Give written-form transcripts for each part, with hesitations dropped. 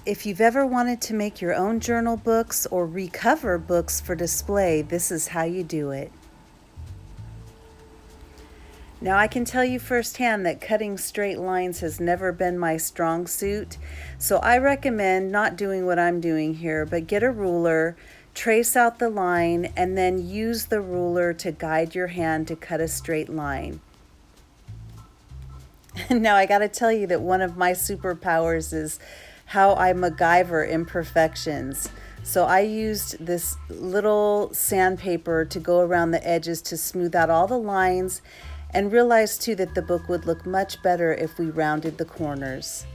If you've ever wanted to make your own journal books or recover books for display, this is how you do it. Now, I can tell you firsthand that cutting straight lines has never been my strong suit, so I recommend not doing what I'm doing here, but get a ruler, trace out the line, and then use the ruler to guide your hand to cut a straight line. Now, I gotta tell you that one of my superpowers is how I MacGyver imperfections. So I used this little sandpaper to go around the edges to smooth out all the lines, and realized too that the book would look much better if we rounded the corners.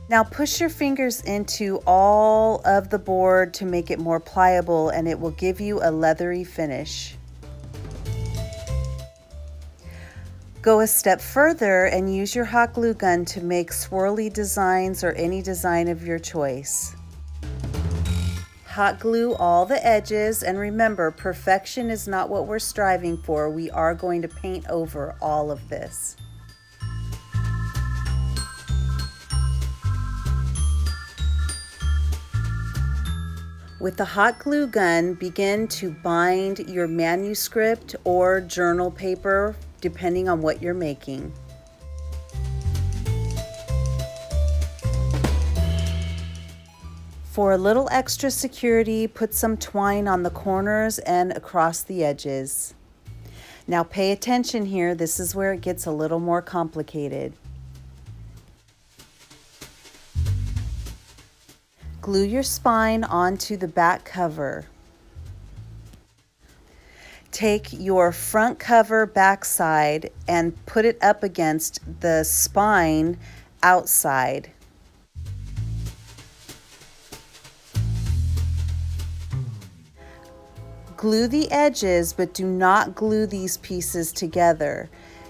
Now push your fingers into all of the board to make it more pliable, and it will give you a leathery finish. Go a step further and use your hot glue gun to make swirly designs or any design of your choice. Hot glue all the edges, and remember, perfection is not what we're striving for. We are going to paint over all of this. With the hot glue gun, begin to bind your manuscript or journal paper, depending on what you're making. For a little extra security, put some twine on the corners and across the edges. Now pay attention here, this is where it gets a little more complicated. Glue your spine onto the back cover. Take your front cover backside and put it up against the spine outside. Glue the edges, but do not glue these pieces together.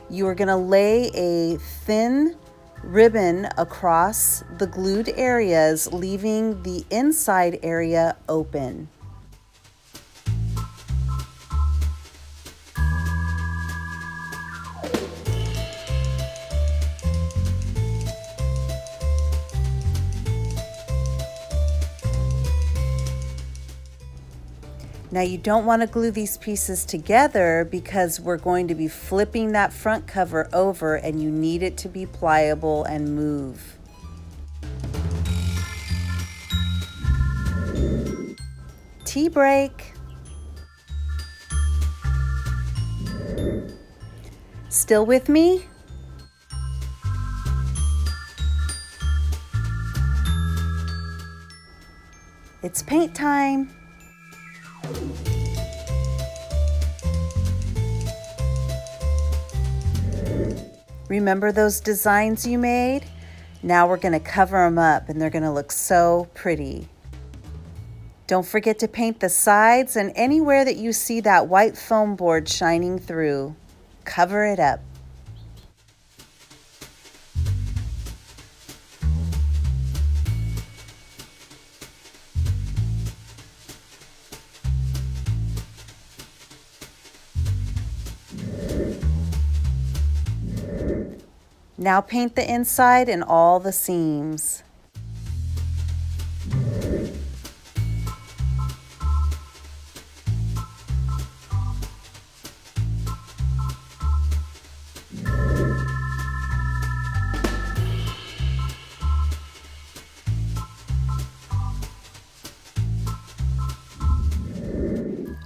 You are going to lay a thin ribbon across the glued areas, leaving the inside area open. Now you don't want to glue these pieces together because we're going to be flipping that front cover over, and you need it to be pliable and move. Tea break. Still with me? It's paint time. Remember those designs you made? Now we're going to cover them up, and they're going to look so pretty. Don't forget to paint the sides and anywhere that you see that white foam board shining through. Cover it up. Now paint the inside and all the seams.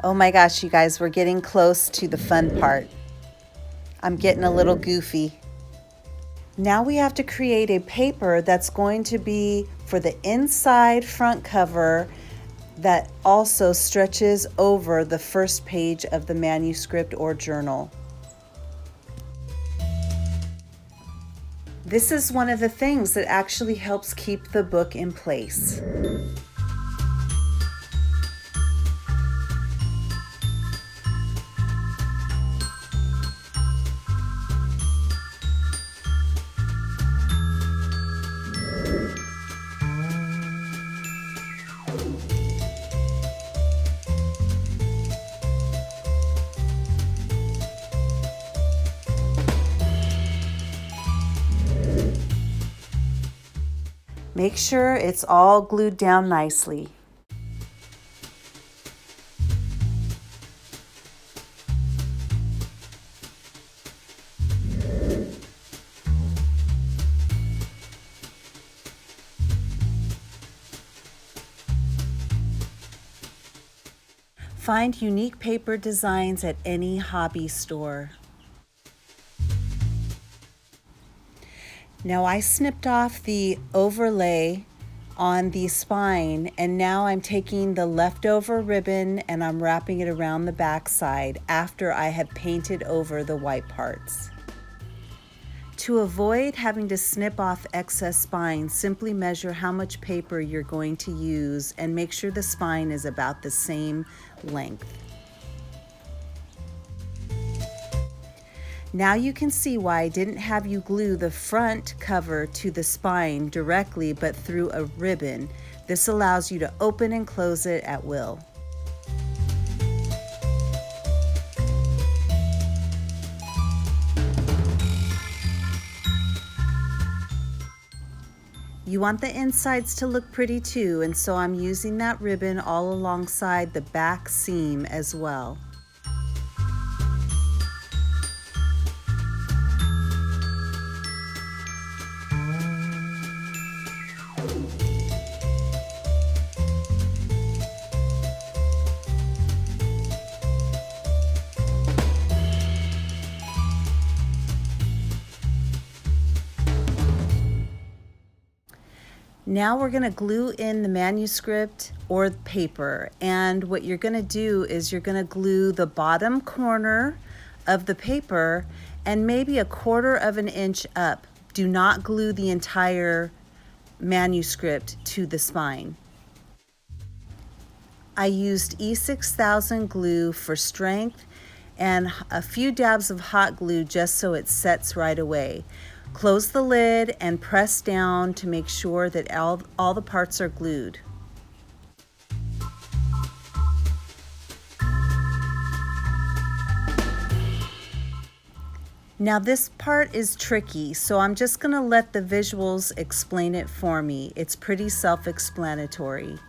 Oh my gosh, you guys, we're getting close to the fun part. I'm getting a little goofy. Now we have to create a paper that's going to be for the inside front cover that also stretches over the first page of the manuscript or journal. This is one of the things that actually helps keep the book in place. Make sure it's all glued down nicely. Find unique paper designs at any hobby store. Now I snipped off the overlay on the spine, and now I'm taking the leftover ribbon and I'm wrapping it around the back side after I have painted over the white parts. To avoid having to snip off excess spine, simply measure how much paper you're going to use and make sure the spine is about the same length. Now you can see why I didn't have you glue the front cover to the spine directly, but through a ribbon. This allows you to open and close it at will. You want the insides to look pretty too, and so I'm using that ribbon all alongside the back seam as well. Now we're going to glue in the manuscript or the paper, and what you're going to do is you're going to glue the bottom corner of the paper and maybe 1/4 of an inch up. Do not glue the entire manuscript to the spine. I used E6000 glue for strength and a few dabs of hot glue just so it sets right away. Close the lid and press down to make sure that all the parts are glued. Now this part is tricky, so I'm just going to let the visuals explain it for me. It's pretty self-explanatory.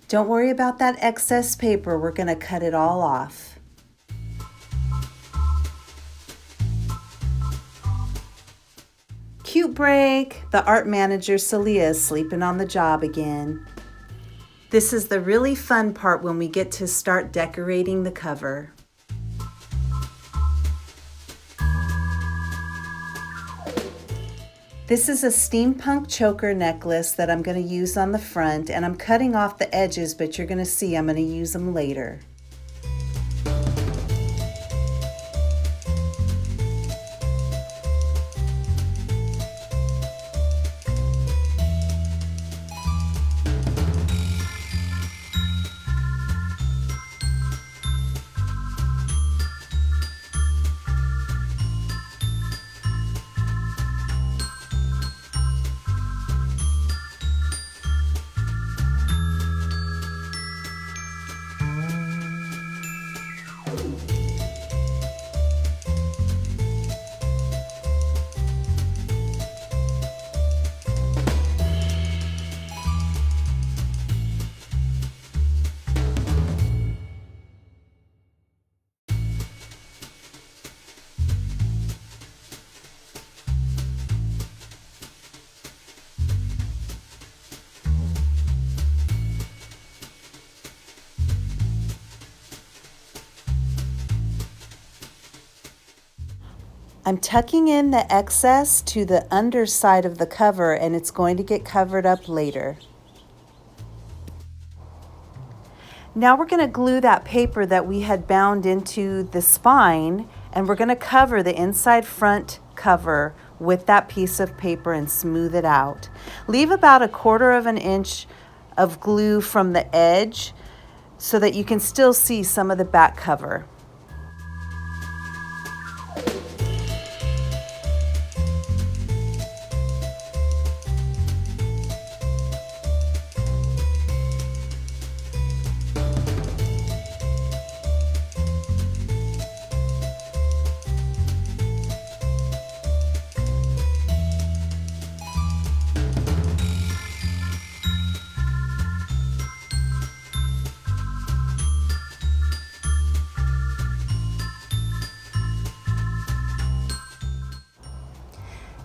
Don't worry about that excess paper. We're going to cut it all off. Cute break. The art manager, Celia, is sleeping on the job again. This is the really fun part when we get to start decorating the cover. This is a steampunk choker necklace that I'm going to use on the front, and I'm cutting off the edges, but you're going to see I'm going to use them later. I'm tucking in the excess to the underside of the cover, and it's going to get covered up later. Now we're going to glue that paper that we had bound into the spine, and we're going to cover the inside front cover with that piece of paper and smooth it out. Leave about 1/4 of an inch of glue from the edge so that you can still see some of the back cover.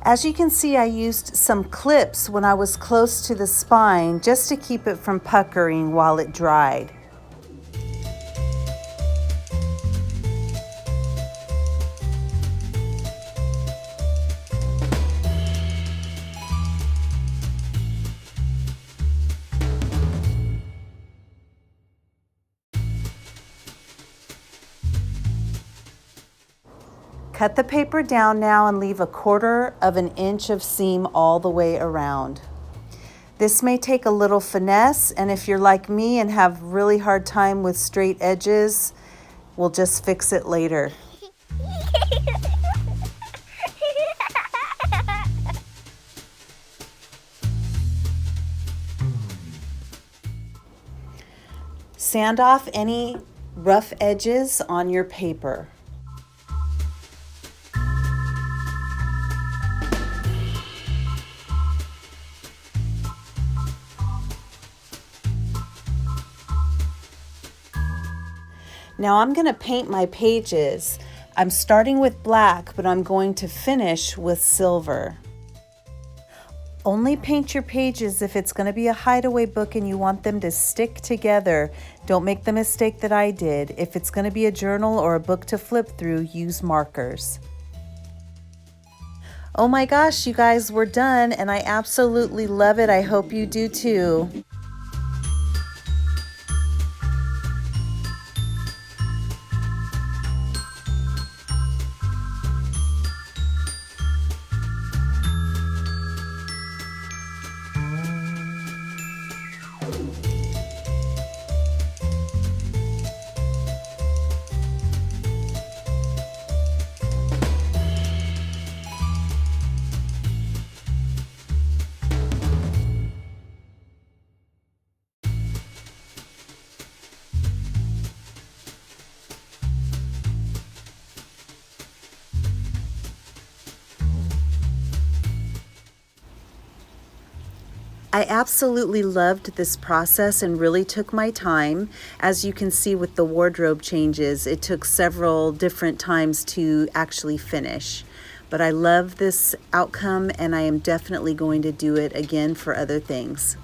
As you can see, I used some clips when I was close to the spine just to keep it from puckering while it dried. Cut the paper down now and leave 1/4 of an inch of seam all the way around. This may take a little finesse, and if you're like me and have really hard time with straight edges, we'll just fix it later. Sand off any rough edges on your paper. Now I'm going to paint my pages. I'm starting with black, but I'm going to finish with silver. Only paint your pages if it's going to be a Hideaway book and you want them to stick together. Don't make the mistake that I did. If it's going to be a journal or a book to flip through, use markers. Oh my gosh, you guys, we're done, and I absolutely love it. I hope you do too. I absolutely loved this process and really took my time. As you can see with the wardrobe changes, it took several different times to actually finish. But I love this outcome, and I am definitely going to do it again for other things.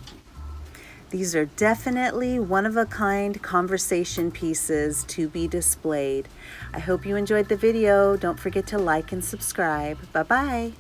These are definitely one-of-a-kind conversation pieces to be displayed. I hope you enjoyed the video. Don't forget to like and subscribe. Bye-bye.